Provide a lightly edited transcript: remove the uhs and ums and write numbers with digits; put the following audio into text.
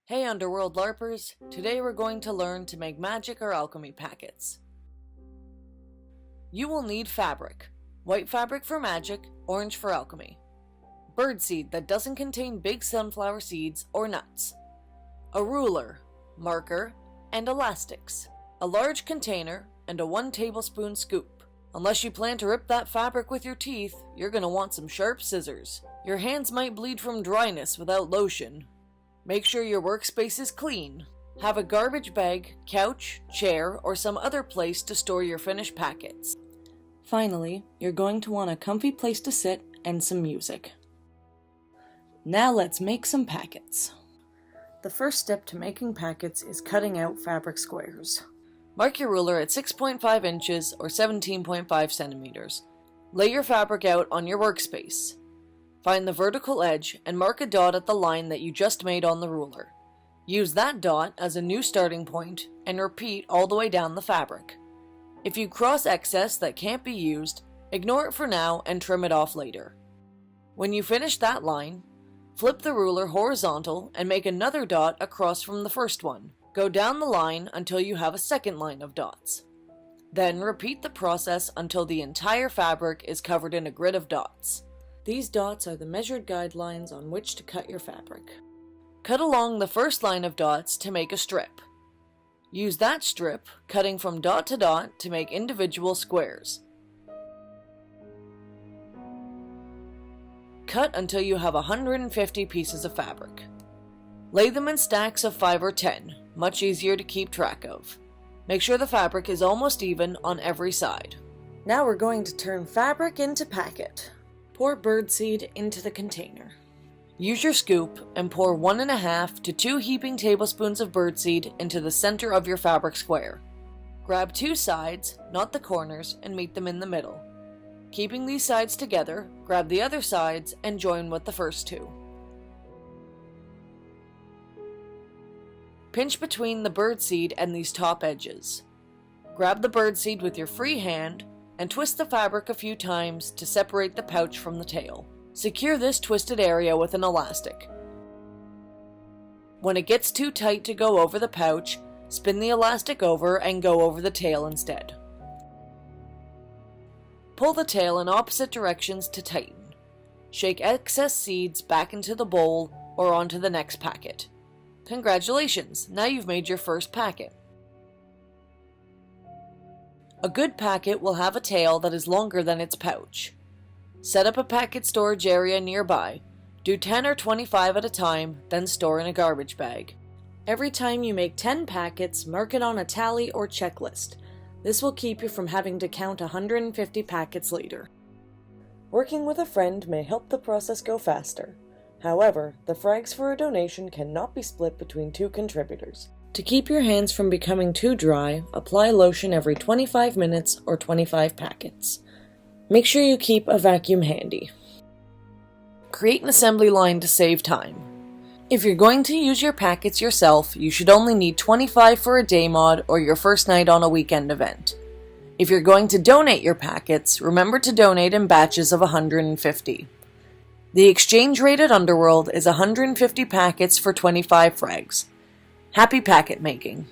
Hey Underworld LARPers, today we're going to learn to make magic or alchemy packets. You will need fabric. White fabric for magic, orange for alchemy. Birdseed that doesn't contain big sunflower seeds or nuts. A ruler, marker, and elastics. A large container, and a 1 tablespoon scoop. Unless you plan to rip that fabric with your teeth, you're gonna want some sharp scissors. Your hands might bleed from dryness without lotion. Make sure your workspace is clean. Have a garbage bag, couch, chair, or some other place to store your finished packets. Finally, you're going to want a comfy place to sit and some music. Now let's make some packets. The first step to making packets is cutting out fabric squares. Mark your ruler at 6.5 inches or 17.5 centimeters. Lay your fabric out on your workspace. Find the vertical edge and mark a dot at the line that you just made on the ruler. Use that dot as a new starting point and repeat all the way down the fabric. If you cross excess that can't be used, ignore it for now and trim it off later. When you finish that line, flip the ruler horizontal and make another dot across from the first one. Go down the line until you have a second line of dots. Then repeat the process until the entire fabric is covered in a grid of dots. These dots are the measured guidelines on which to cut your fabric. Cut along the first line of dots to make a strip. Use that strip, cutting from dot to dot, to make individual squares. Cut until you have 150 pieces of fabric. Lay them in stacks of 5 or 10, much easier to keep track of. Make sure the fabric is almost even on every side. Now we're going to turn fabric into packet. Pour birdseed into the container. Use your scoop and pour 1.5 to 2 heaping tablespoons of birdseed into the center of your fabric square. Grab 2 sides, not the corners, and meet them in the middle. Keeping these sides together, grab the other sides and join with the first 2. Pinch between the birdseed and these top edges. Grab the birdseed with your free hand and twist the fabric a few times to separate the pouch from the tail. Secure this twisted area with an elastic. When it gets too tight to go over the pouch, spin the elastic over and go over the tail instead. Pull the tail in opposite directions to tighten. Shake excess seeds back into the bowl or onto the next packet. Congratulations, now you've made your first packet. A good packet will have a tail that is longer than its pouch. Set up a packet storage area nearby. Do 10 or 25 at a time, then store in a garbage bag. Every time you make 10 packets, mark it on a tally or checklist. This will keep you from having to count 150 packets later. Working with a friend may help the process go faster. However, the frags for a donation cannot be split between 2 contributors. To keep your hands from becoming too dry, apply lotion every 25 minutes or 25 packets. Make sure you keep a vacuum handy. Create an assembly line to save time. If you're going to use your packets yourself, you should only need 25 for a day mod or your first night on a weekend event. If you're going to donate your packets, remember to donate in batches of 150. The exchange rate at Underworld is 150 packets for 25 frags. Happy packet making!